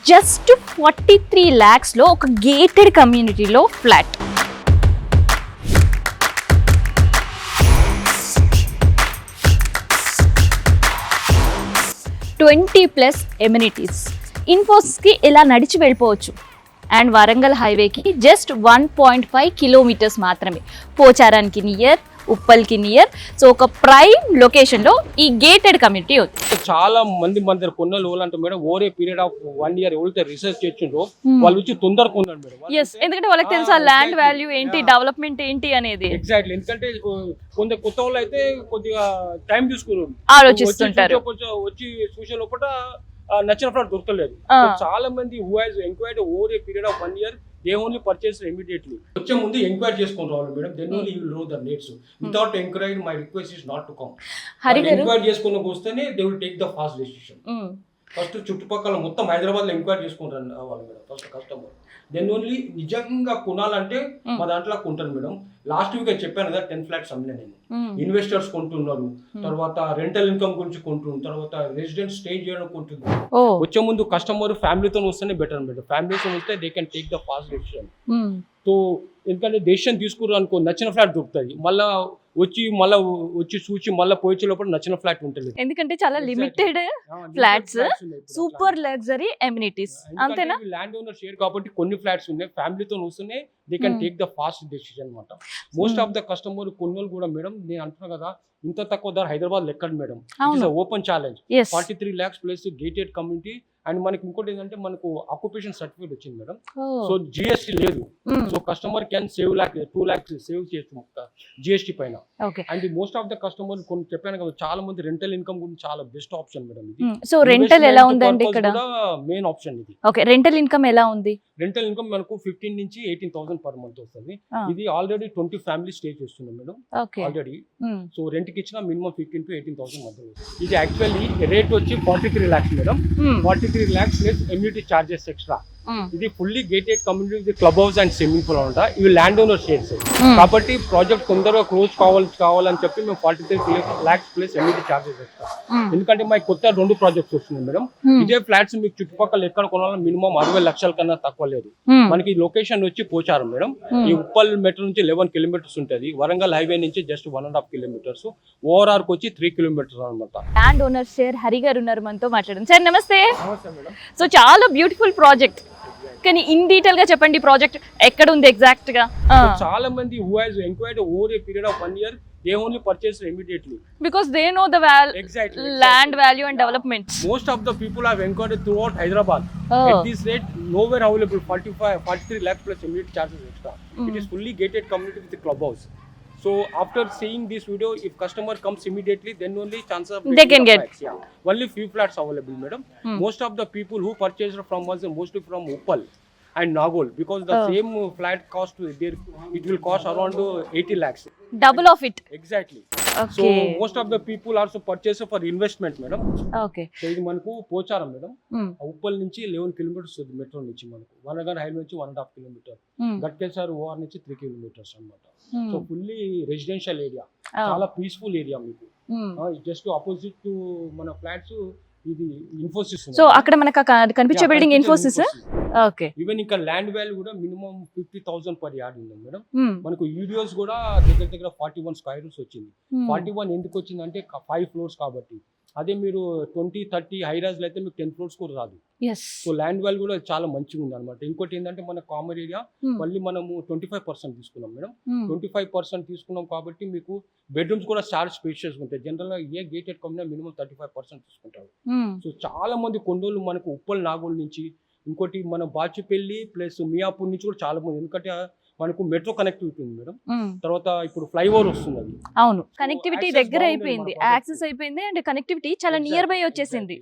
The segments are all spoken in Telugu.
జస్ట్ 43 lakhsలో ఒక గేటెడ్ కమ్యూనిటీలో ఫ్లాట్. +20 ఎమ్యూనిటీస్. ఇన్ఫోసిస్కి ఇలా నడిచి వెళ్ళిపోవచ్చు. అండ్ వరంగల్ హైవేకి జస్ట్ 1.5 kilometers మాత్రమే. పోచారానికి నియర్, ఉప్పల్కి నియర్. సో ఒక ప్రైమ్ లొకేషన్లో ఈ గేటెడ్ కమ్యూనిటీ ఉంది. చాలా మంది మన దగ్గర కొన్న లోన్ అంటే madam over a period of 1 year ఎవరైతే రీసెర్చ్ చేసిండ్రో వాళ్ళు వచ్చి తొందరగా కొన్నారు మేడం. ఎస్, ఎందుకంటే వాళ్ళకి తెలుసు ఆ ల్యాండ్ వాల్యూ ఏంటి, డెవలప్మెంట్ ఏంటి అనేది. ఎగ్జాక్ట్లీ. ఎందుకంటే కొంత కొత్త వాళ్ళు అయితే కొద్దిగా టైం తీసుకున్నారు, ఆలోచిస్తుంటారు. వచ్చి చూసే లోపల నచ్చిన ఫ్లాట్ దొరకలేదు. చాలా మంది who has enquired over a period of 1 year they only purchase immediately. వచ్చే ముందు ఎంక్వైరీ చేసుకొని రావాలి madam, then only you will know the needs. Without inquiry my request is not to come. Enquiry చేసుకొని వస్తేనే they will take the fast decision. First చుట్టుపక్కల మొత్తం హైదరాబాద్ లో ఎంక్వైరీ చేసుకుని రావాలి madam first customer, then only నిజంగా కొనాలంటే మా దాంట్లో కొంటాను మేడం. లాస్ట్ వీక్ చెప్పాను కదా 10 flats అమ్మినా నేను. ఇన్వెస్టర్స్ కొంటున్నారు, తర్వాత రెంటల్ ఇన్కమ్ గురించి కొంటున్నారు, తర్వాత రెసిడెంట్ స్టే చేయడం కొంటున్నారు. వచ్చే ముందు కస్టమర్ ఫ్యామిలీతో వస్తేనే బెటర్ మేడం. ఫ్యామిలీతో వస్తే they can take the fast decision. So ఎందుకంటే డెసిషన్ తీసుకున్నారు అనుకో నచ్చిన ఫ్లాట్ దొరుకుతుంది, మళ్ళీ వచ్చి చూసి మళ్ళీ పోయే లోపల నచ్చిన ఫ్లాట్ ఉంటుంది. ఎందుకంటే చాలా limited flats, super luxury amenities, అంతేనా? ల్యాండ్ ఓనర్ షేర్ కాబట్టి కొన్ని ఫ్లాట్స్ ఉన్నాయి, ఫ్యామిలీతో వస్తేనే they can take the fast decision అనమాట. మోస్ట్ ఆఫ్ ద కస్టమర్ కొన్నోళ్ళు కూడా మేడం నేను అంటున్నా కదా ఇంత తక్కువ ధర హైదరాబాద్ లెక్కడు madam. It is open challenge. 43 lakhs plus gated community. And మనకి ఇంకోటి ఏంటంటే మనకు ఆక్యుపేషన్ సర్టిఫికేట్ వచ్చింది మేడం. సో జిఎస్టీ లేదు. So customer can save 2 lakhs save చేయొచ్చు జిఎస్టీ పైన. And most of the customer కొన్ని చెప్పాను కదా చాలా మంది రెంటల్ ఇన్కమ్ గురించి చాలా బెస్ట్ ఆప్షన్ మేడం ఇది. సో రెంటల్ ఎలా ఉందండి ఇక్కడ? మెయిన్ ఆప్షన్ ఇది. ఓకే, రెంటల్ ఇన్కమ్ ఎలా ఉంది? రెంటల్ ఇన్కమ్ మనకు 15 నుంచి 18,000 per month వస్తుంది. ఇది ఆల్రెడీ 20 ఫ్యామిలీ స్టే చేస్తున్నాం మేడం ఆల్రెడీ. సో రెంట్ కి ఇచ్చిన మినిమం 15 to 18,000 మధ్యలో. ఇది యాక్చువల్లీ రేట్ వచ్చి 43 lakhs madam. 43 lakhs plus amenity charges extra. ఇది fully gated community, club house and swimming pool ఉంటా. ఇవి ల్యాండ్ ఓనర్ షేర్స్ కాబట్టి ప్రాజెక్ట్ తొందరగా క్లోజ్ కావాలని చెప్పి మేము 43 lakhs plus amenity charges extra. ఎందుకంటే మాకు కొత్త 2 ప్రాజెక్ట్స్ వస్తున్నాయి మేడం. ఇదే ఫ్లాట్స్ మీకు చుట్టుపక్కల ఎక్కడ కొనాలని మినిమం 60 లక్షల కన్నా తక్కువ లేదు. మనకి లొకేషన్ వచ్చి పోచారం మేడం. ఈ ఉప్పల్ మెట్రో నుంచి 11 kilometers ఉంటుంది. వరంగల్ హైవే నుంచి జస్ట్ 1.5 kilometers. ఓవరాల్ కి వచ్చి 3 kilometers అనమాట. ల్యాండ్ ఓనర్ షేర్ హరి గారు ఉన్నారు మనతో మాట్లాడండి. సార్ నమస్తే. సో చాలా బ్యూటిఫుల్ ప్రాజెక్ట్, కానీ ఇన్ డీటెయిల్ గా చెప్పండి ప్రాజెక్ట్ ఎక్కడ ఉంది ఎగ్జాక్ట్ గా? చాలా మంది who has enquired over a period of 1 year they only purchase immediately because they know the land value and development. Most of the people have enquired throughout Hyderabad. At this rate nowhere available. 43 lakhs plus immediate charges extra. It is fully gated community with the clubhouse. So after seeing this video, if customer comes immediately, then only chances of they can get flats. Yeah, only few flats available madam. Most of the people who purchased from us mostly from Uppal and Nagol, because the same flat cost there, it will cost around 80 lakhs, double of it. Exactly. So most of the people also purchase for investment madam. Okay. So ఇది మనకు పోచారం మేడం. ఉప్పల్ నుంచి 11 kilometers ఉంది మెట్రో నుంచి మనకు. వనగర్ హైవే నుంచి 1.5 kilometer. గట్కేసర్ ఓఆర్ నుంచి 3 kilometers అన్నమాట. సో ఫుల్లీ రెసిడెన్షియల్ ఏరియా, చాలా పీస్ఫుల్ ఏరియా మీకు. జస్ట్ ఆపోజిట్ టు మన ఫ్లాట్స్ ఇది ఇన్ఫోసిస్. సో అక్కడ మనకు కనిపించే బిల్డింగ్ ఇన్ఫోసిస్. ఓకే. ఈవెన్ ఇంకా ల్యాండ్ వాల్యూ కూడా మినిమం 50,000 per yard ఉంది మేడం. మనకు ఈడియోస్ కూడా దగ్గర 41 square rooms వచ్చింది. 41 ఎందుకు వచ్చింది అంటే 5 floors కాబట్టి. అదే మీరు 20-30 హైరాజ్ అయితే మీకు 10 floors కూడా రాదు. సో ల్యాండ్ వాల్యూ కూడా చాలా మంచిగా ఉంది అనమాట. ఇంకోటి ఏంటంటే మన కామన్ ఏరియా మళ్ళీ మనము 25% తీసుకున్నాం మేడం. 25% తీసుకున్నాం కాబట్టి మీకు బెడ్రూమ్స్ కూడా చాలా స్పేషియస్ ఉంటాయి. జనరల్ గా ఏ గేటెడ్ కమ్యూనిటీ మినిమం 35% తీసుకుంటారు. సో చాలా మంది కొండోళ్ళు మనకు ఉప్పల్ నాగోల్ నుంచి, ఇంకోటి మన బాచిపల్లి ప్లస్ మియాపూర్ నుంచి కూడా చాలా మంది, ఎందుకంటే మనకు మెట్రో కనెక్టివిటీ ఉంది మేడం. తర్వాత ఇప్పుడు ఫ్లైఓవర్ వస్తుంది. అవును, కనెక్టివిటీ దగ్గర అయిపోయింది, యాక్సెస్ అయిపోయింది అండ్ కనెక్టివిటీ చాలా నియర్ బై వచ్చేసింది.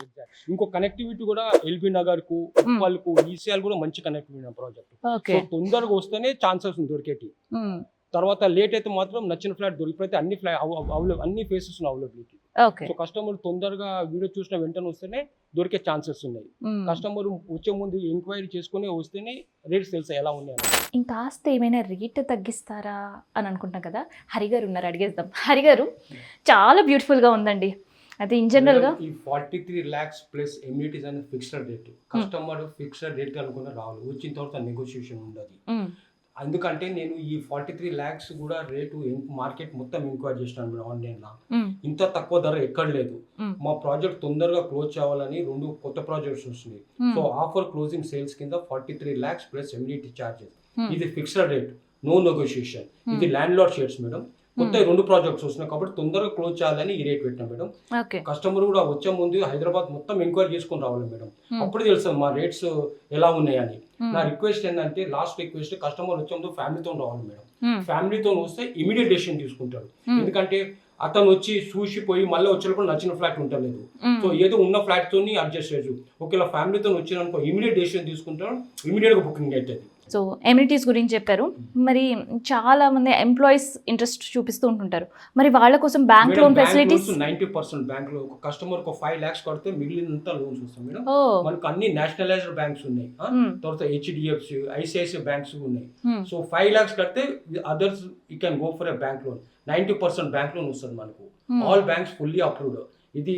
ఇంకో కనెక్టివిటీ కూడా ఎల్బీ నగర్ కు, ఉప్పల్ కు, ఈసీఎల్ కూడా మంచి కనెక్టివిటీ ప్రాజెక్ట్. సో తొందరగా వస్తేనే ఛాన్సెస్ ఉంది దొరికేటి. తర్వాత లేట్ అయితే మాత్రం నచ్చిన ఫ్లాట్ దొరికిపోతే అన్ని ఫేసెస్ అవైలబిలిటీ. సో కస్టమర్ తొందరగా వీడియో చూసిన వెంటనే వస్తేనే దొరికే ఛాన్సెస్ ఉన్నాయి. కస్టమర్ వచ్చే ముందు ఎంక్వైరీ చేసుకుని వస్తేనే రేట్స్ తెలుసా ఎలా ఉన్నాయి. ఇంకాస్త ఏమైనా రేట్ తగ్గిస్తారా అని అనుకుంటాం కదా. హరి గారు ఉన్నారు, అడిగేద్దాం. హరి గారు, చాలా బ్యూటిఫుల్గా ఉందండి. అయితే ఇన్ జనరల్ గా ఈ 43 lakhs ప్లస్ ఎమ్యూనిటీస్ అనే fixed rate. Customer fixed rate అనుకున్న రావాలి, వచ్చిన తర్వాత నెగోషియేషన్ ఉండదు. ఎందుకంటే నేను ఈ 43 lakhs కూడా రేటు మార్కెట్ మొత్తం ఎంక్వైరీ చేసినాను మేడం ఆన్లైన్లో. ఇంత తక్కువ ధర ఎక్కడ లేదు. మా ప్రాజెక్ట్ తొందరగా క్లోజ్ కావాలని 2 కొత్త ప్రాజెక్ట్స్ వస్తున్నాయి. సో ఆఫర్ క్లోజింగ్ సేల్స్ కింద 43 lakhs ప్లస్ ఎమ్యూనిటీ చార్జెస్. ఇది ఫిక్స్డ్ రేట్, నో నెగోషియేషన్. ఇది ల్యాండ్ లార్డ్ షేర్స్ మేడం. కొత్త 2 ప్రాజెక్ట్స్ వస్తున్నాయి కాబట్టి తొందరగా క్లోజ్ చేయాలని ఈ రేట్ పెట్టినా మేడం. కస్టమర్ కూడా వచ్చే ముందు హైదరాబాద్ మొత్తం ఎంక్వైరీ చేసుకుని రావాలి మేడం. అప్పుడు తెలుసు మా రేట్స్ ఎలా ఉన్నాయని. నా రిక్వెస్ట్ ఏంటంటే, లాస్ట్ రిక్వెస్ట్, కస్టమర్ వచ్చే ముందు ఫ్యామిలీతో రావాలి మేడం. ఫ్యామిలీతో వస్తే ఇమీడియట్ డెసిషన్ తీసుకుంటాడు. ఎందుకంటే అతను వచ్చి చూసిపోయి మళ్ళీ వచ్చేటప్పుడు నచ్చిన ఫ్లాట్ ఉండలేదు. సో ఏదో ఉన్న ఫ్లాట్ తోని అడ్జస్ట్ చేయొచ్చు. ఒకవేళ ఫ్యామిలీతో వచ్చినానుకో ఇమీడియట్ డెసిషన్ తీసుకుంటాడు, ఇమీడియట్ గా బుకింగ్ అవుతుంది. సో ఎమ్యూనిటీస్ గురించి చెప్పారు. మరి చాలా మంది ఎంప్లాయీస్ ఇంట్రెస్ట్ చూపిస్తూ ఉంటుంటారు, మరి వాళ్ళ కోసం బ్యాంక్ లోన్ ఫెసిలిటీస్ 90% బ్యాంక్ లో ఒక కస్టమర్ కు 5 lakhs కడితే మిగిలినంత లోన్స్ వస్తాయి మేడం. మనకు అన్ని నేషనలైజ్డ్ బ్యాంక్స్ ఉన్నాయి, తర్వాత HDFC, ICICI బ్యాంక్స్ ఉన్నాయి. సో 5 lakhs కడితే others you can go for a bank loan. 90% bank loan వస్తుంది మనకు. All banks fully approved. ఇది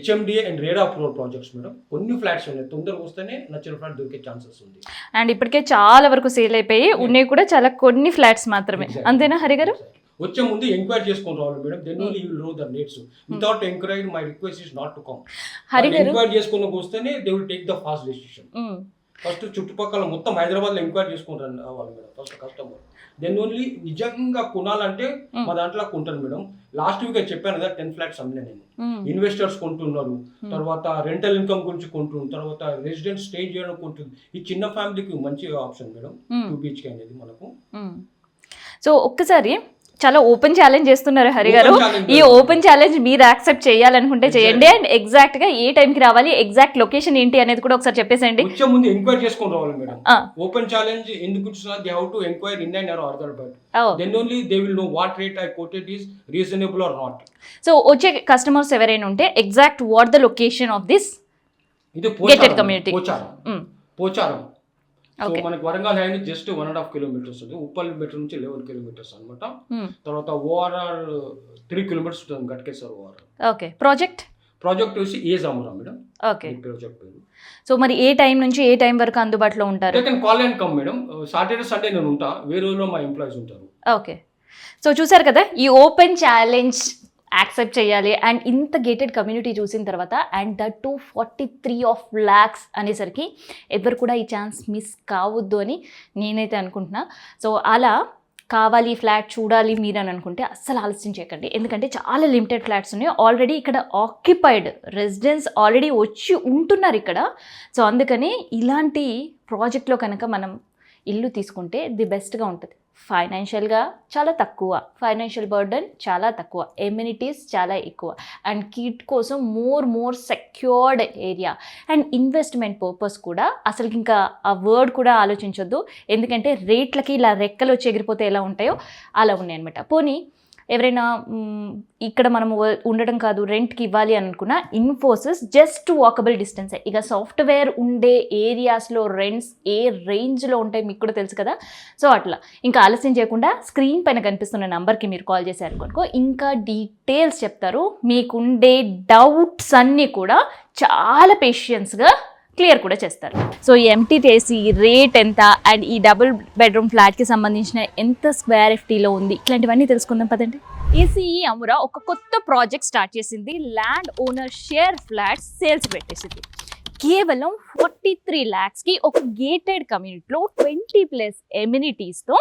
HMDA and RERA approval projects madam. కొన్ని ఫ్లాట్స్ ఉన్నాయి, తొందరగా వస్తేనే నచ్చిన ఫ్లాట్ దొరికే ఛాన్సెస్ ఉంది. అండ్ ఇప్పటికే చాలా వరకు సేల్ అయిపోయి ఉన్నాయి కూడా చాలా కొన్ని ఫ్లాట్స్ మాత్రమే. అంతేనా హరి గారు? వచ్చే ముందు ఎంక్వైరీ చేసుకొని రావాలి madam. Then only you will know the rates. Without enquiry my request is not to come. Hari garu enquiry చేసుకొని వస్తేనే they will take the fast decision. First చుట్టుపక్కల మొత్తం హైదరాబాద్ లో ఎంక్వైరీ చేసుకొని రావాలి madam first customer. Then only నిజంగా కొనాలంటే మా దాంట్లో కొంటాను మేడం. లాస్ట్ వీక్ చెప్పాను కదా 10 flats అమ్మినా నేను. ఇన్వెస్టర్స్ కొంటున్నారు, తర్వాత రెంటల్ ఇన్కమ్ గురించి కొంటున్నారు, తర్వాత రెసిడెంట్ స్టే చేయడం కొంటుంది. ఈ చిన్న ఫ్యామిలీకి మంచి ఆప్షన్ మేడం 2 BHK అనేది మనకు. సో ఒక్కసారి చాలా ఓపెన్ ఛాలెంజ్ చేస్తున్నారు హరి గారు. ఈ ఓపెన్ ఛాలెంజ్ మీరు యాక్సెప్ట్ చేయాలనుకుంటే చేయండి. అండ్ ఎగ్జాక్ట్ గా ఏ టైం కి రావాలి, ఎగ్జాక్ట్ లొకేషన్ ఏంటి అనేది కూడా ఒకసారి చెప్పేసండి. వచ్చే ముందు ఎంక్వైరీ చేసుకొని రావాలి మేడం. ఓపెన్ ఛాలెంజ్ ఎందుకు ఇస్తున్నా, they have to enquiry in and other but then only they will know what rate I quoted is reasonable or not. So వచ్చే కస్టమర్స్ ఎవరైనా ఉంటే exact what the location of this gated community? Pocharam. So మనకి వరంగల్ హై నుంచి జస్ట్ 1.5 kilometers ఉంది. ఉప్పల్ మెట్రో నుంచి 11 kilometers అనమాట. తర్వాత ORR 3 kilometers ఉంటుంది, గట్కేశ్వర్ ORR. ఓకే. ప్రాజెక్ట్ వచ్చి ఏజామురా మేడం. ఓకే. ప్రాజెక్ట్ పేరు. సో మరి ఏ టైం నుంచి ఏ టైం వరకు అందుబాటులో ఉంటారు? They can call and come madam. Saturday Sunday నేను ఉంటా, వేరే రోజుల్లో మా ఎంప్లాయీస్ ఉంటారు. ఓకే. సో చూసారు కదా, ఈ ఓపెన్ ఛాలెంజ్ యాక్సెప్ట్ చేయాలి. అండ్ ఇంత గేటెడ్ కమ్యూనిటీ చూసిన తర్వాత అండ్ దట్ 243 lakhs అనేసరికి ఎవరు కూడా ఈ ఛాన్స్ మిస్ కావద్దు అని నేనైతే అనుకుంటున్నా. సో అలా కావాలి ఫ్లాట్ చూడాలి మీరు అని అనుకుంటే అస్సలు ఆలస్యం చేయకండి. ఎందుకంటే చాలా లిమిటెడ్ ఫ్లాట్స్ ఉన్నాయి. ఆల్రెడీ ఇక్కడ ఆక్యుపైడ్ రెసిడెన్స్ ఆల్రెడీ వచ్చి ఉంటున్నారు ఇక్కడ. సో అందుకని ఇలాంటి ప్రాజెక్ట్లో కనుక మనం ఇల్లు తీసుకుంటే ది బెస్ట్గా ఉంటుంది. ఫైనాన్షియల్గా చాలా తక్కువ, ఫైనాన్షియల్ బర్డన్ చాలా తక్కువ, ఎమ్యూనిటీస్ చాలా ఎక్కువ, అండ్ కిడ్ కోసం more secured area, and investment purpose కూడా అసలు ఇంకా ఆ వర్డ్ కూడా ఆలోచించొద్దు. ఎందుకంటే రేట్లకి ఇలా రెక్కలు వచ్చి ఎగిరిపోతే ఎలా ఉంటాయో అలా ఉన్నాయి అనమాట. పోనీ ఎవరైనా ఇక్కడ మనము ఉండడం కాదు రెంట్కి ఇవ్వాలి అనుకున్న ఇన్ఫోసిస్ జస్ట్ వాకబుల్ డిస్టెన్సే. ఇక సాఫ్ట్వేర్ ఉండే ఏరియాస్లో రెంట్స్ ఏ రేంజ్లో ఉంటాయి మీకు కూడా తెలుసు కదా. సో అట్లా ఇంకా ఆలస్యం చేయకుండా స్క్రీన్ పైన కనిపిస్తున్న నెంబర్కి మీరు కాల్ చేశారు అనుకో, ఇంకా డీటెయిల్స్ చెప్తారు. మీకుండే డౌట్స్ అన్నీ కూడా చాలా పేషియన్స్గా క్లియర్ కూడా చేస్తారు. సో ఈ MTTC రేట్ ఎంత అండ్ ఈ డబుల్ బెడ్రూమ్ ఫ్లాట్కి సంబంధించిన ఎంత స్క్వేర్ FTలో ఉంది, ఇట్లాంటివన్నీ తెలుసుకుందాం పదండి. ACE అమురా ఒక కొత్త ప్రాజెక్ట్ స్టార్ట్ చేసింది. Land owner share flats sales పెట్టేసింది. కేవలం 43 lakhsకి ఒక గేటెడ్ కమ్యూనిటీలో 20+ ఎమ్యూనిటీస్తో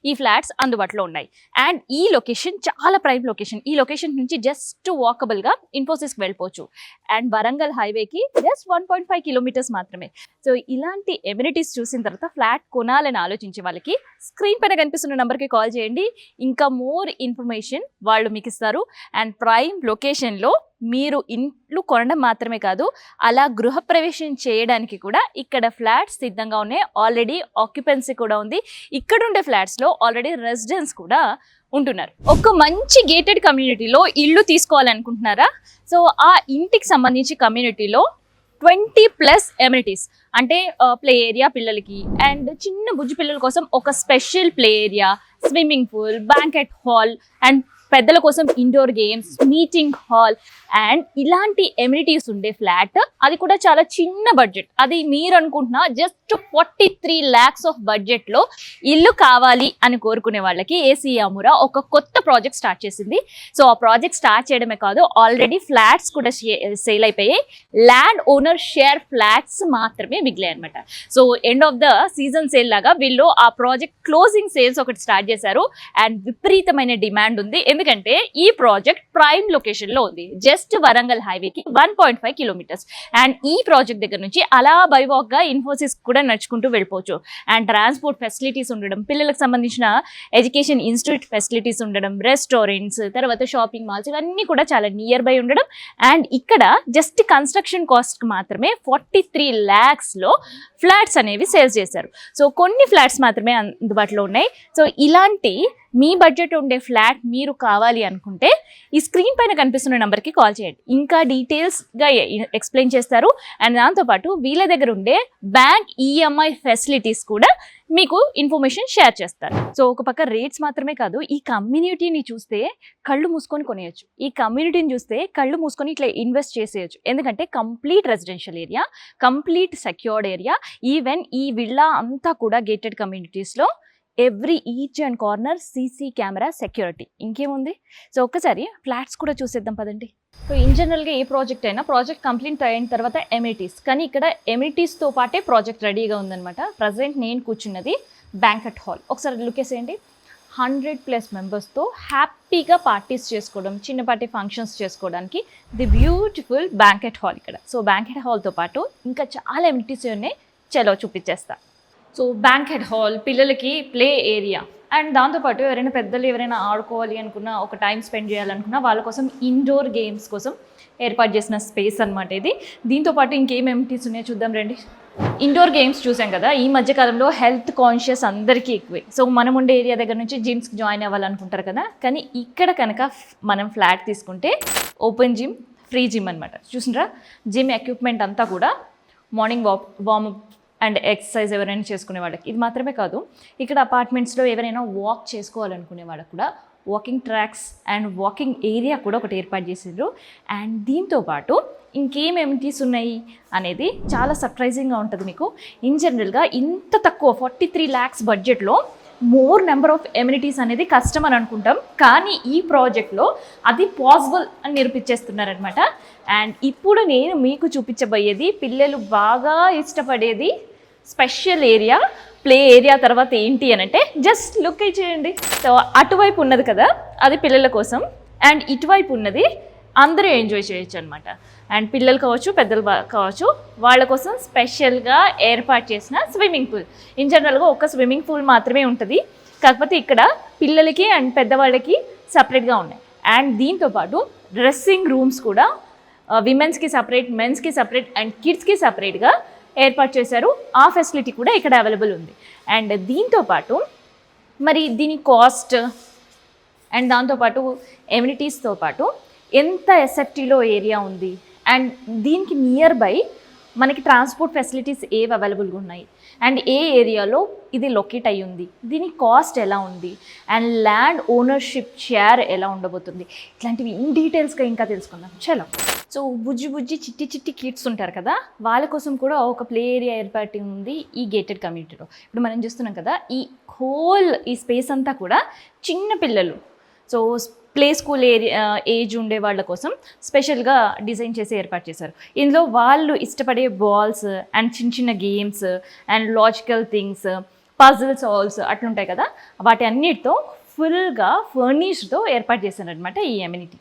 ఈ ఫ్లాట్స్ అందుబాటులో ఉన్నాయి. అండ్ ఈ లొకేషన్ చాలా ప్రైమ్ లొకేషన్. ఈ లొకేషన్ నుంచి జస్ట్ వాకబుల్గా ఇన్ఫోసిస్కి వెళ్ళిపోవచ్చు. అండ్ వరంగల్ హైవేకి జస్ట్ 1.5 kilometers మాత్రమే. సో ఇలాంటి ఎమ్యూనిటీస్ చూసిన తర్వాత ఫ్లాట్ కొనాలని ఆలోచించే వాళ్ళకి స్క్రీన్ పైన కనిపిస్తున్న నెంబర్కి కాల్ చేయండి. ఇంకా మోర్ ఇన్ఫర్మేషన్ వాళ్ళు మీకు ఇస్తారు. అండ్ ప్రైమ్ లొకేషన్లో మీరు ఇంట్లో కొనడం మాత్రమే కాదు, అలా గృహప్రవేశం చేయడానికి కూడా ఇక్కడ ఫ్లాట్స్ సిద్ధంగా ఉన్నాయి. ఆల్రెడీ ఆక్యుపెన్సీ కూడా ఉంది. ఇక్కడ ఉండే ఫ్లాట్స్లో ఆల్రెడీ రెసిడెన్స్ కూడా ఉంటున్నారు. ఒక మంచి గేటెడ్ కమ్యూనిటీలో ఇల్లు తీసుకోవాలనుకుంటున్నారా? సో ఆ ఇంటికి సంబంధించి కమ్యూనిటీలో 20+ ఎమ్యూనిటీస్ అంటే ప్లే ఏరియా పిల్లలకి, అండ్ చిన్న బుజ్జి పిల్లల కోసం ఒక special play area, swimming pool, banquet hall, and పెద్దల కోసం indoor games, meeting hall, and ఇలాంటి ఎమ్యూనిటీస్ ఉండే ఫ్లాట్, అది కూడా చాలా చిన్న బడ్జెట్. అది మీరు అనుకుంటున్నా జస్ట్ 43 lakhs ఆఫ్ బడ్జెట్లో ఇల్లు కావాలి అని కోరుకునే వాళ్ళకి ఏసీ అమురా ఒక కొత్త ప్రాజెక్ట్ స్టార్ట్ చేసింది. సో ఆ ప్రాజెక్ట్ స్టార్ట్ చేయడమే కాదు, ఆల్రెడీ ఫ్లాట్స్ కూడా సేల్ అయిపోయాయి. ల్యాండ్ ఓనర్ షేర్ ఫ్లాట్స్ మాత్రమే మిగిలాయి అనమాట. So end of the season sale లాగా వీళ్ళు ఆ ప్రాజెక్ట్ క్లోజింగ్ సేల్స్ ఒకటి స్టార్ట్ చేశారు. అండ్ విపరీతమైన డిమాండ్ ఉంది, ఎందుకంటే ఈ ప్రాజెక్ట్ ప్రైమ్ లొకేషన్ లో ఉంది. జస్ట్ వరంగల్ హైవేకి 1.5 kilometers. అండ్ ఈ ప్రాజెక్ట్ దగ్గర నుంచి అలా బైవాక్ గా ఇన్ఫోసిస్ కూడా నడుచుకుంటూ వెళ్ళిపోవచ్చు. అండ్ ట్రాన్స్పోర్ట్ ఫెసిలిటీస్ ఉండడం, పిల్లలకు సంబంధించిన ఎడ్యుకేషన్ ఇన్స్టిట్యూట్ ఫెసిలిటీస్ ఉండడం, రెస్టారెంట్స్, తర్వాత షాపింగ్ మాల్స్, ఇవన్నీ కూడా చాలా నియర్ బై ఉండడం. అండ్ ఇక్కడ జస్ట్ కన్స్ట్రక్షన్ కాస్ట్ మాత్రమే 43 lakhs లో ఫ్లాట్స్ అనేవి సేల్స్ చేశారు. సో కొన్ని ఫ్లాట్స్ మాత్రమే అందుబాటులో ఉన్నాయి. సో ఇలాంటి మీ బడ్జెట్ ఉండే ఫ్లాట్ మీరు కావాలి అనుకుంటే ఈ స్క్రీన్ పైన కనిపిస్తున్న నెంబర్కి కాల్ చేయండి. ఇంకా డీటెయిల్స్గా ఎక్స్ప్లెయిన్ చేస్తారు. అండ్ దాంతోపాటు వీళ్ళ దగ్గర ఉండే బ్యాంక్ ఈఎంఐ ఫెసిలిటీస్ కూడా మీకు ఇన్ఫర్మేషన్ షేర్ చేస్తారు. సో ఒక పక్క రేట్స్ మాత్రమే కాదు, ఈ కమ్యూనిటీని చూస్తే కళ్ళు మూసుకొని కొనేయచ్చు. ఈ కమ్యూనిటీని చూస్తే కళ్ళు మూసుకొని ఇట్లా ఇన్వెస్ట్ చేసేయచ్చు. ఎందుకంటే complete residential area, complete secured area. Even ఈ విల్లా అంతా కూడా గేటెడ్ కమ్యూనిటీస్లో every each and corner CC camera security. ఇంకేముంది? సో ఒక్కసారి ఫ్లాట్స్ కూడా చూసేద్దాం పదండి. సో ఇన్ జనరల్గా ఏ ప్రాజెక్ట్ అయినా ప్రాజెక్ట్ కంప్లీట్ అయిన తర్వాత ఎమ్యూనిటీస్, కానీ ఇక్కడ ఎమ్యూనిటీస్తో పాటే ప్రాజెక్ట్ రెడీగా ఉందన్నమాట. ప్రజెంట్ నేను కూర్చున్నది బ్యాంకెట్ హాల్. ఒకసారి లుక్ వేసేయండి. 100+ మెంబర్స్తో హ్యాపీగా పార్టీస్ చేసుకోవడం, చిన్నపాటి ఫంక్షన్స్ చేసుకోవడానికి ది బ్యూటిఫుల్ బ్యాంకెట్ హాల్ ఇక్కడ. సో బ్యాంకెట్ హాల్తో పాటు ఇంకా చాలా ఎమ్యూనిటీస్ ఉన్నాయి, చలో చూపించేస్తా. సో బ్యాంకెట్ హాల్, పిల్లలకి ప్లే ఏరియా, అండ్ దాంతోపాటు ఎవరైనా పెద్దలు ఎవరైనా ఆడుకోవాలి అనుకున్నా, ఒక టైం స్పెండ్ చేయాలనుకున్నా వాళ్ళ కోసం ఇండోర్ గేమ్స్ కోసం ఏర్పాటు చేసిన స్పేస్ అనమాట ఇది. దీంతోపాటు ఇంకేం ఎమ్యూనిటీస్ ఉన్నాయో చూద్దాం రండి. ఇండోర్ గేమ్స్ చూసాం కదా, ఈ మధ్యకాలంలో హెల్త్ కాన్షియస్ అందరికీ ఎక్కువే. సో మనం ఉండే ఏరియా దగ్గర నుంచి జిమ్స్కి జాయిన్ అవ్వాలనుకుంటారు కదా, కానీ ఇక్కడ కనుక మనం ఫ్లాట్ తీసుకుంటే ఓపెన్ జిమ్, ఫ్రీ జిమ్ అనమాట. చూసినరా, జిమ్ ఎక్విప్మెంట్ అంతా కూడా మార్నింగ్ వార్మప్ అండ్ ఎక్సర్సైజ్ ఎవరైనా చేసుకునే వాళ్ళకి. ఇది మాత్రమే కాదు, ఇక్కడ అపార్ట్మెంట్స్లో ఎవరైనా వాక్ చేసుకోవాలనుకునే వాళ్ళకి కూడా walking tracks and walking area కూడా ఒకటి ఏర్పాటు చేసిండ్రు. అండ్ దీంతోపాటు ఇంకేం ఎమ్యూనిటీస్ ఉన్నాయి అనేది చాలా సర్ప్రైజింగ్గా ఉంటుంది మీకు. ఇన్ జనరల్గా ఇంత తక్కువ 43 lakhs బడ్జెట్లో మోర్ నెంబర్ ఆఫ్ ఎమ్యూనిటీస్ అనేది కష్టం అని అనుకుంటాం, కానీ ఈ ప్రాజెక్ట్లో అది పాసిబుల్ అని నిరూపించేస్తున్నారనమాట. అండ్ ఇప్పుడు నేను మీకు చూపించబోయేది పిల్లలు బాగా ఇష్టపడేది స్పెషల్ ఏరియా, ప్లే ఏరియా. తర్వాత ఏంటి అని అంటే జస్ట్ లుక్ చేయండి. సో అటువైపు ఉన్నది కదా అది పిల్లల కోసం, అండ్ ఇటువైపు ఉన్నది అందరూ ఎంజాయ్ చేయొచ్చు అనమాట. అండ్ పిల్లలు కావచ్చు, పెద్దలు కావచ్చు, వాళ్ళ కోసం స్పెషల్గా ఏర్పాటు చేసిన స్విమ్మింగ్ పూల్. ఇన్ జనరల్గా ఒక స్విమ్మింగ్ పూల్ మాత్రమే ఉంటుంది, కాకపోతే ఇక్కడ పిల్లలకి అండ్ పెద్దవాళ్ళకి సపరేట్గా ఉన్నాయి. అండ్ దీంతోపాటు డ్రెస్సింగ్ రూమ్స్ కూడా విమెన్స్కి సపరేట్, మెన్స్కి సపరేట్ అండ్ కిడ్స్కి సపరేట్గా ఏర్పాటు చేశారు. ఆ ఫెసిలిటీ కూడా ఇక్కడ అవైలబుల్ ఉంది. అండ్ దీంతోపాటు మరి దీని కాస్ట్ అండ్ దాంతోపాటు ఎమ్యూనిటీస్తో పాటు ఎంత ఎస్ఎఫ్టీలో ఏరియా ఉంది, అండ్ దీనికి నియర్ బై మనకి ట్రాన్స్పోర్ట్ ఫెసిలిటీస్ ఏవి అవైలబుల్గా ఉన్నాయి, అండ్ ఏ ఏరియాలో ఇది లొకేట్ అయ్యి ఉంది, దీని కాస్ట్ ఎలా ఉంది, అండ్ ల్యాండ్ ఓనర్షిప్ షేర్ ఎలా ఉండబోతుంది, ఇట్లాంటివి ఇన్ డీటెయిల్స్గా ఇంకా తెలుసుకుందాం. చలో. సో బుజ్జి చిట్టి చిట్టి కిడ్స్ ఉంటారు కదా, వాళ్ళ కోసం కూడా ఒక ప్లే ఏరియా ఏర్పాటు ఉంది ఈ గేటెడ్ కమ్యూనిటీలో. ఇప్పుడు మనం చూస్తున్నాం కదా, ఈ స్పేస్ అంతా కూడా చిన్న పిల్లలు, సో ప్లే స్కూల్ ఏజ్ ఉండే వాళ్ళ కోసం స్పెషల్గా డిజైన్ చేసి ఏర్పాటు చేశారు. ఇందులో వాళ్ళు ఇష్టపడే బాల్స్ అండ్ చిన్న చిన్న games and logical things, puzzles ఆల్స్ అట్లుంటాయి కదా, వాటి అన్నిటితో ఫుల్గా ఫర్నిష్డ్తో ఏర్పాటు చేశారనమాట ఈ ఎమ్యూనిటీ.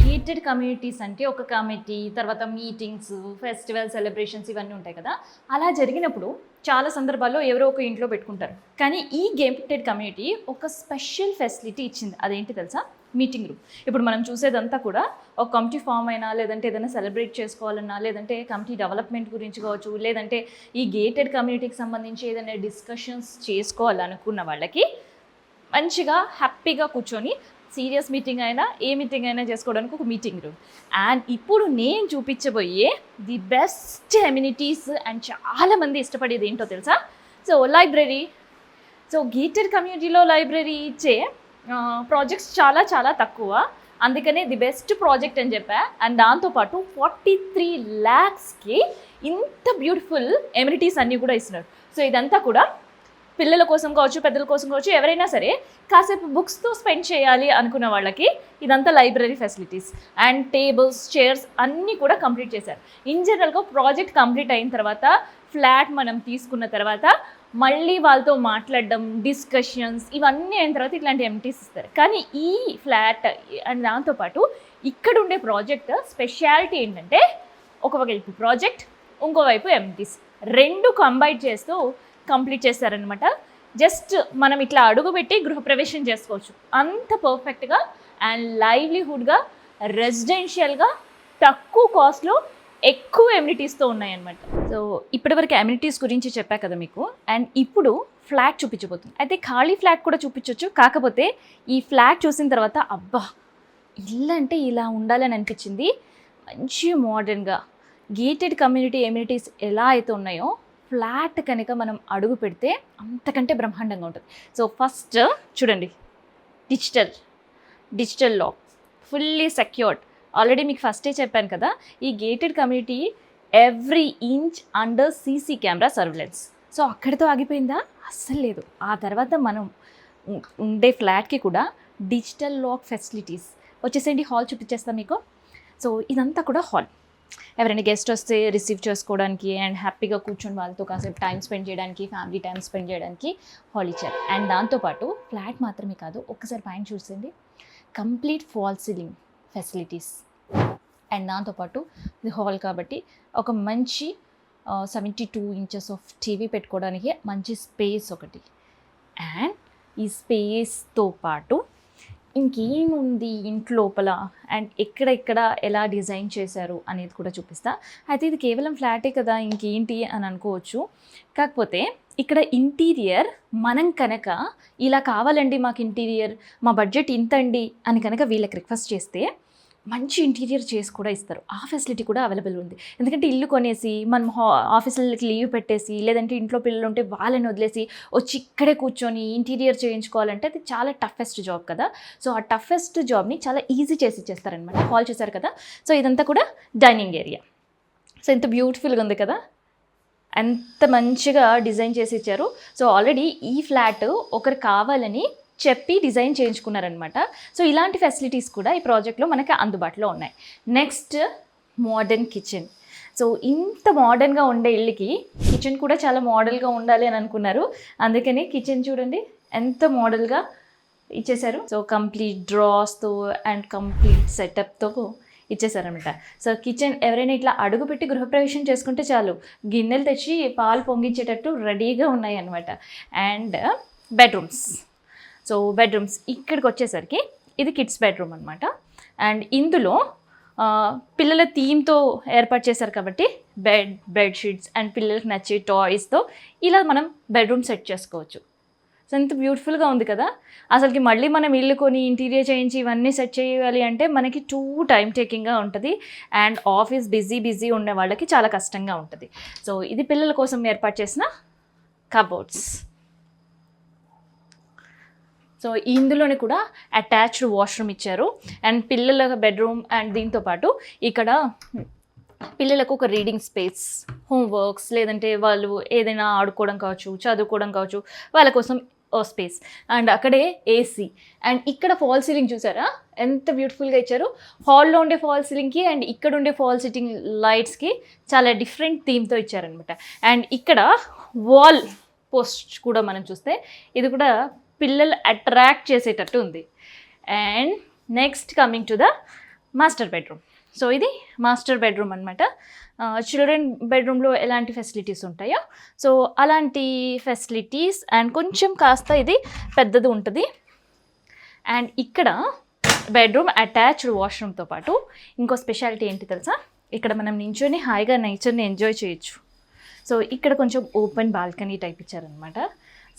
గేటెడ్ కమ్యూనిటీస్ అంటే ఒక కమిటీ, తర్వాత మీటింగ్స్, ఫెస్టివల్ సెలబ్రేషన్స్ ఇవన్నీ ఉంటాయి కదా, అలా జరిగినప్పుడు చాలా సందర్భాల్లో ఎవరో ఒక ఇంట్లో పెట్టుకుంటారు. కానీ ఈ గేటెడ్ కమ్యూనిటీ ఒక స్పెషల్ ఫెసిలిటీ ఇచ్చింది. అదేంటి తెలుసా? Meeting room. ఇప్పుడు మనం చూసేదంతా కూడా ఒక కమిటీ ఫామ్ అయినా, లేదంటే ఏదైనా సెలబ్రేట్ చేసుకోవాలన్నా, లేదంటే కమిటీ డెవలప్మెంట్ గురించి కావచ్చు, లేదంటే ఈ గేటెడ్ కమ్యూనిటీకి సంబంధించి ఏదైనా డిస్కషన్స్ చేసుకోవాలనుకున్న వాళ్ళకి మంచిగా హ్యాపీగా కూర్చొని సీరియస్ మీటింగ్ అయినా ఏ మీటింగ్ అయినా చేసుకోవడానికి ఒక మీటింగ్ రూమ్. అండ్ ఇప్పుడు నేను చూపించబోయే ది బెస్ట్ ఎమ్యూనిటీస్ అండ్ చాలామంది ఇష్టపడేది ఏంటో తెలుసా? So library. సో గేటెడ్ కమ్యూనిటీలో లైబ్రరీ ఇచ్చే ప్రాజెక్ట్స్ చాలా చాలా తక్కువ. అందుకనే ది బెస్ట్ ప్రాజెక్ట్ అని చెప్పా. అండ్ దాంతోపాటు 43 lakhsకి ఇంత బ్యూటిఫుల్ ఎమ్యూనిటీస్ అన్నీ కూడా ఇస్తున్నారు. సో ఇదంతా కూడా పిల్లల కోసం కావచ్చు, పెద్దల కోసం కావచ్చు, ఎవరైనా సరే కాసేపు బుక్స్తో స్పెండ్ చేయాలి అనుకున్న వాళ్ళకి ఇదంతా library facilities and tables, chairs అన్నీ కూడా కంప్లీట్ చేశారు. ఇన్ జనరల్గా ప్రాజెక్ట్ కంప్లీట్ అయిన తర్వాత ఫ్లాట్ మనం తీసుకున్న తర్వాత మళ్ళీ వాళ్ళతో మాట్లాడడం, డిస్కషన్స్ ఇవన్నీ అయిన తర్వాత ఇట్లాంటి ఎమ్యూనిటీస్ ఇస్తారు. కానీ ఈ ఫ్లాట్ అండ్ దాంతోపాటు ఇక్కడ ఉండే ప్రాజెక్ట్ స్పెషాలిటీ ఏంటంటే ఒకవైపు ప్రాజెక్ట్, ఇంకోవైపు ఎమ్యూనిటీస్ రెండు కంబైన్ చేస్తూ కంప్లీట్ చేస్తారనమాట. జస్ట్ మనం ఇట్లా అడుగుపెట్టి గృహప్రవేశం చేసుకోవచ్చు. అంత పర్ఫెక్ట్గా అండ్ లైవ్లీహుడ్గా రెసిడెన్షియల్గా తక్కువ కాస్ట్లో ఎక్కువ ఎమ్యూనిటీస్తో ఉన్నాయన్నమాట. సో ఇప్పటివరకు ఎమ్యూనిటీస్ గురించి చెప్పా కదా మీకు. అండ్ ఇప్పుడు ఫ్లాట్ చూపించబోతుంది. అయితే ఖాళీ ఫ్లాట్ కూడా చూపించవచ్చు. కాకపోతే ఈ ఫ్లాట్ చూసిన తర్వాత అబ్బా ఇల్లు అంటే ఇలా ఉండాలని అనిపించింది. మంచి మోడర్న్గా గేటెడ్ కమ్యూనిటీ ఎమ్యూనిటీస్ ఎలా అయితే ఉన్నాయో ఫ్లాట్ కనుక మనం అడుగు పెడితే అంతకంటే బ్రహ్మాండంగా ఉంటుంది. సో ఫస్ట్ చూడండి, digital lock, fully secured. Already మీకు ఫస్టే చెప్పాను కదా, ఈ gated community every inch under CC camera surveillance. So అక్కడితో ఆగిపోయిందా? అస్సలు లేదు. ఆ తర్వాత మనం ఉండే ఫ్లాట్కి కూడా డిజిటల్ లాక్ ఫెసిలిటీస్ వచ్చేసేయండి. హాల్ చూపించేస్తాం మీకు. సో ఇదంతా కూడా హాల్. ఎవరైనా గెస్ట్ వస్తే రిసీవ్ చేసుకోవడానికి అండ్ హ్యాపీగా కూర్చొని వాళ్ళతో కాసేపు టైం స్పెండ్ చేయడానికి, ఫ్యామిలీ టైం స్పెండ్ చేయడానికి హాల్ ఇచ్చారు. అండ్ దాంతోపాటు ఫ్లాట్ మాత్రమే కాదు, ఒక్కసారి పైన చూసేయండి, complete fall ceiling facilities. And దాంతోపాటు ఇది హాల్ కాబట్టి ఒక మంచి 72 inches ఆఫ్ టీవీ పెట్టుకోవడానికి మంచి స్పేస్ ఒకటి. అండ్ ఈ స్పేస్తో పాటు ఇంకేముంది ఇంట్లోపల అండ్ ఎక్కడెక్కడ ఎలా డిజైన్ చేశారు అనేది కూడా చూపిస్తా. అయితే ఇది కేవలం ఫ్లాటే కదా, ఇంకేంటి అని అనుకోవచ్చు. కాకపోతే ఇక్కడ ఇంటీరియర్ మనం కనుక ఇలా కావాలండి మాకు ఇంటీరియర్, మా బడ్జెట్ ఇంతండి అని కనుక వీళ్ళకి రిక్వెస్ట్ చేస్తే మంచి ఇంటీరియర్ చేసి కూడా ఇస్తారు. ఆ ఫెసిలిటీ కూడా అవైలబుల్ ఉంది. ఎందుకంటే ఇల్లు కొనేసి మనం ఆఫీసులకి లీవ్ పెట్టేసి, లేదంటే ఇంట్లో పిల్లలు ఉంటే వాళ్ళని వదిలేసి వచ్చి ఇక్కడే కూర్చొని ఇంటీరియర్ చేయించుకోవాలంటే అది చాలా టఫెస్ట్ జాబ్ కదా. సో ఆ టఫెస్ట్ జాబ్ని చాలా ఈజీ చేసి ఇచ్చేస్తారనమాట. హాల్ చేశారు కదా. సో ఇదంతా కూడా డైనింగ్ ఏరియా. సో ఎంత బ్యూటిఫుల్గా ఉంది కదా, ఎంత మంచిగా డిజైన్ చేసి ఇచ్చారు. సో ఆల్రెడీ ఈ ఫ్లాట్ ఒకరు కావాలని చెప్పి డిజైన్ చేయించుకున్నారనమాట. సో ఇలాంటి ఫెసిలిటీస్ కూడా ఈ ప్రాజెక్ట్లో మనకి అందుబాటులో ఉన్నాయి. Next modern kitchen. సో ఇంత మోడర్న్గా ఉండే ఇల్లుకి కిచెన్ కూడా చాలా మోడల్గా ఉండాలి అని అనుకున్నారు. అందుకని కిచెన్ చూడండి ఎంత మోడల్గా ఇచ్చేశారు. సో కంప్లీట్ డ్రాస్తో అండ్ కంప్లీట్ సెటప్తో ఇచ్చేసారనమాట. సో కిచెన్ ఎవరైనా ఇట్లా అడుగుపెట్టి గృహప్రవేశం చేసుకుంటే చాలు, గిన్నెలు తెచ్చి పాలు పొంగించేటట్టు రెడీగా ఉన్నాయి అన్నమాట. And bedrooms. సో బెడ్రూమ్స్ ఇక్కడికి వచ్చేసరికి ఇది కిడ్స్ బెడ్రూమ్ అనమాట. అండ్ ఇందులో పిల్లల థీమ్తో ఏర్పాటు చేశారు కాబట్టి బెడ్షీట్స్ అండ్ పిల్లలకి నచ్చే టాయ్స్తో ఇలా మనం బెడ్రూమ్ సెట్ చేసుకోవచ్చు. సో ఎంత బ్యూటిఫుల్గా ఉంది కదా. అసలుకి మళ్ళీ మనం ఇల్లు కొని ఇంటీరియర్ చేయించి ఇవన్నీ సెట్ చేయాలి అంటే మనకి టైం టేకింగ్గా ఉంటుంది. అండ్ ఆఫీస్ బిజీ ఉండే వాళ్ళకి చాలా కష్టంగా ఉంటుంది. సో ఇది పిల్లల కోసం ఏర్పాటు చేసిన కబోర్డ్స్. సో ఇందులోనే కూడా అటాచ్డ్ వాష్రూమ్ ఇచ్చారు. అండ్ పిల్లల బెడ్రూమ్ అండ్ దీంతోపాటు ఇక్కడ పిల్లలకు ఒక రీడింగ్ స్పేస్, హోంవర్క్స్ లేదంటే వాళ్ళు ఏదైనా ఆడుకోవడం కావచ్చు, చదువుకోవడం కావచ్చు, వాళ్ళ కోసం ఓ స్పేస్. అండ్ అక్కడే ఏసీ. అండ్ ఇక్కడ ఫాల్ సీలింగ్ చూసారా ఎంత బ్యూటిఫుల్గా ఇచ్చారు. హాల్లో ఉండే ఫాల్ సీలింగ్కి అండ్ ఇక్కడ ఉండే ఫాల్ సీలింగ్ లైట్స్కి చాలా డిఫరెంట్ థీమ్తో ఇచ్చారనమాట. అండ్ ఇక్కడ వాల్ పోస్ట్ కూడా మనం చూస్తే ఇది కూడా పిల్లలు అట్రాక్ట్ చేసేటట్టు ఉంది. And next coming to the master bedroom. So ఇది మాస్టర్ బెడ్రూమ్ అనమాట. చిల్డ్రన్ బెడ్రూమ్లో ఎలాంటి ఫెసిలిటీస్ ఉంటాయో సో అలాంటి ఫెసిలిటీస్ అండ్ కొంచెం కాస్త ఇది పెద్దది ఉంటుంది. అండ్ ఇక్కడ బెడ్రూమ్ అటాచ్డ్ వాష్రూమ్తో పాటు ఇంకో స్పెషాలిటీ ఏంటి తెలుసా, ఇక్కడ మనం నించొని హాయిగా నేచర్ని ఎంజాయ్ చేయొచ్చు. సో ఇక్కడ కొంచెం ఓపెన్ బాల్కనీ టైప్ ఇచ్చారనమాట.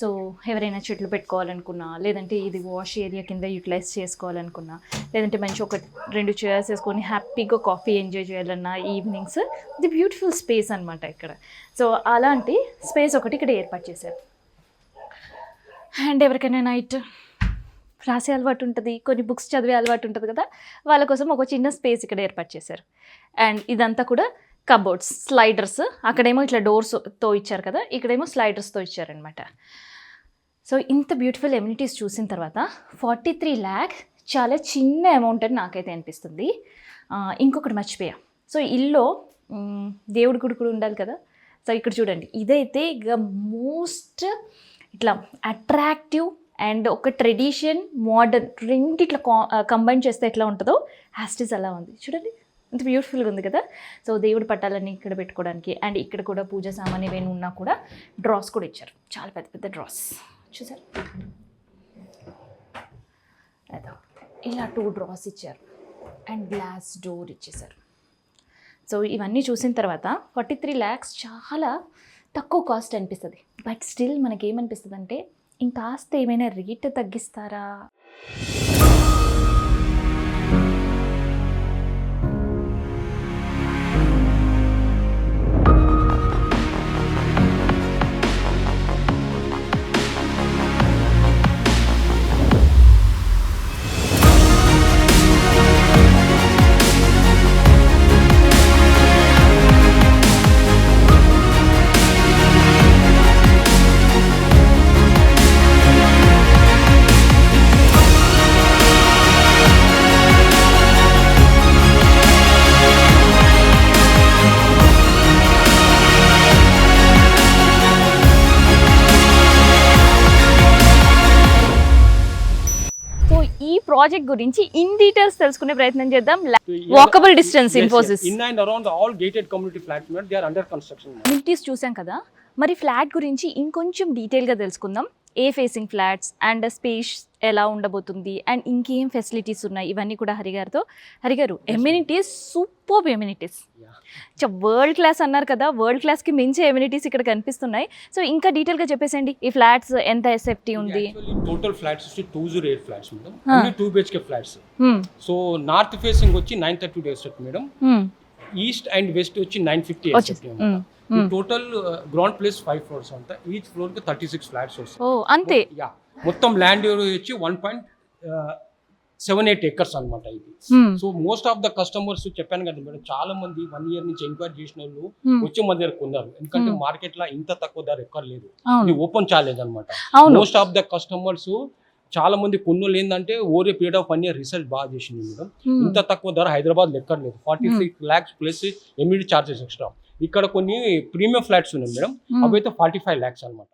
సో ఎవరైనా చెట్లు పెట్టుకోవాలనుకున్నా, లేదంటే ఇది వాష్ ఏరియా కింద యూటిలైజ్ చేసుకోవాలనుకున్నా, లేదంటే మంచి ఒక 2 చైర్స్ వేసుకొని హ్యాపీగా కాఫీ ఎంజాయ్ చేయాలన్నా ఈవినింగ్స్, ఇది బ్యూటిఫుల్ స్పేస్ అనమాట ఇక్కడ. సో అలాంటి స్పేస్ ఒకటి ఇక్కడ ఏర్పాటు చేశారు. అండ్ ఎవరికైనా నైట్ రాసే అలవాటు ఉంటుంది, కొన్ని బుక్స్ చదివే అలవాటు ఉంటుంది కదా, వాళ్ళ కోసం ఒక చిన్న స్పేస్ ఇక్కడ ఏర్పాటు చేశారు. అండ్ ఇదంతా కూడా కబోర్డ్స్, స్లైడర్స్, అక్కడేమో ఇట్లా డోర్స్తో ఇచ్చారు కదా, ఇక్కడేమో స్లైడర్స్తో ఇచ్చారనమాట. సో ఇంత బ్యూటిఫుల్ ఎమ్యూనిటీస్ చూసిన తర్వాత 43 lakh చాలా చిన్న అమౌంట్ అని నాకైతే అనిపిస్తుంది. ఇంకొకటి మర్చిపోయా. సో ఇల్లు దేవుడి గుడి కూడా ఉండాలి కదా. సో ఇక్కడ చూడండి, ఇదైతే ఇక మోస్ట్ ఇట్లా అట్రాక్టివ్ అండ్ ఒక ట్రెడిషన్ మోడర్న్ రెండు ఇట్లా కంబైన్ చేస్తే ఎట్లా ఉంటుందో హ్యాస్టిస్ అలా ఉంది చూడండి, అంత బ్యూటిఫుల్గా ఉంది కదా. సో దేవుడి పట్టాలన్నీ ఇక్కడ పెట్టుకోవడానికి, అండ్ ఇక్కడ కూడా పూజ సామాన్ ఏమైనా ఉన్నా కూడా డ్రాస్ కూడా ఇచ్చారు, చాలా పెద్ద పెద్ద డ్రాస్ చూసారు. అదో ఇలా 2 డ్రాస్ ఇచ్చారు అండ్ గ్లాస్ డోర్ ఇచ్చేసారు. సో ఇవన్నీ చూసిన తర్వాత 43 lakhs చాలా తక్కువ కాస్ట్ అనిపిస్తుంది. బట్ స్టిల్ మనకేమనిపిస్తుంది అంటే ఇంకాస్త ఏమైనా రేట్ తగ్గిస్తారా. ప్రాజెక్ట్ గురించి ఇన్ డీటెయిల్స్ తెలుసుకునే ప్రయత్నం చేద్దాం. Walkable distance Infosys in and around all gated community flats they are under construction. Amenities చూసాం కదా, మరి ఫ్లాట్ గురించి ఇంకొంచెం డీటెయిల్గా తెలుసుకుందాం. ఏ ఫేసింగ్ ఫ్లాట్స్ అండ్ స్పేస్ ఎలా ఉండబోతుంది అండ్ ఇంకేం ఫెసిలిటీస్ ఉన్నాయి, ఇవన్నీ కూడా హరిగారు amenities super amenities, world class అన్నారు కదా, వరల్డ్ క్లాస్కి మించే ఎమ్యూనిటీస్ ఇక్కడ కనిపిస్తున్నాయి. సో ఇంకా డీటెయిల్గా చెప్పేసండి, ఈ ఫ్లాట్స్ ఎంత ఎస్ఎఫ్టీ ఉంది? Total flats 208 flats madam, only 2 BHK flats. So north facing వచ్చి 932 SFT madam, east and west వచ్చి 950 SFT. Total ground place 5 floors అంతా, ఈచ్ ఫ్లోర్ కి 36 ఫ్లాట్స్ వస్తాయి. ఓ అంతే. యా, మొత్తం ల్యాండ్ వచ్చి 1.78 acres అన్నమాట ఇది. So most of the customers చెప్పాను కదా మేడం, చాలా మంది 1 year నుంచి ఎంక్వైరీ చేసిన వాళ్ళు వచ్చి మన దగ్గర కొన్నారు, ఎందుకంటే మార్కెట్ లో ఇంత తక్కువ ధర ఎక్కడ లేదు. ఇది ఓపెన్ ఛాలెంజ్ అన్నమాట. మోస్ట్ ఆఫ్ ద కస్టమర్స్ చాలా మంది కొన్నోళ్ళు ఏంటంటే over period of 1 year result బాగా చేసింది మేడం. ఇంత తక్కువ ధర హైదరాబాద్ ఎక్కడ లేదు. 46 lakhs plus amenity charges extra. ఇక్కడ కొన్ని ప్రీమియం ఫ్లాట్స్ ఉన్నాయి మేడం, అవైతే 45 lakhs అన్నమాట.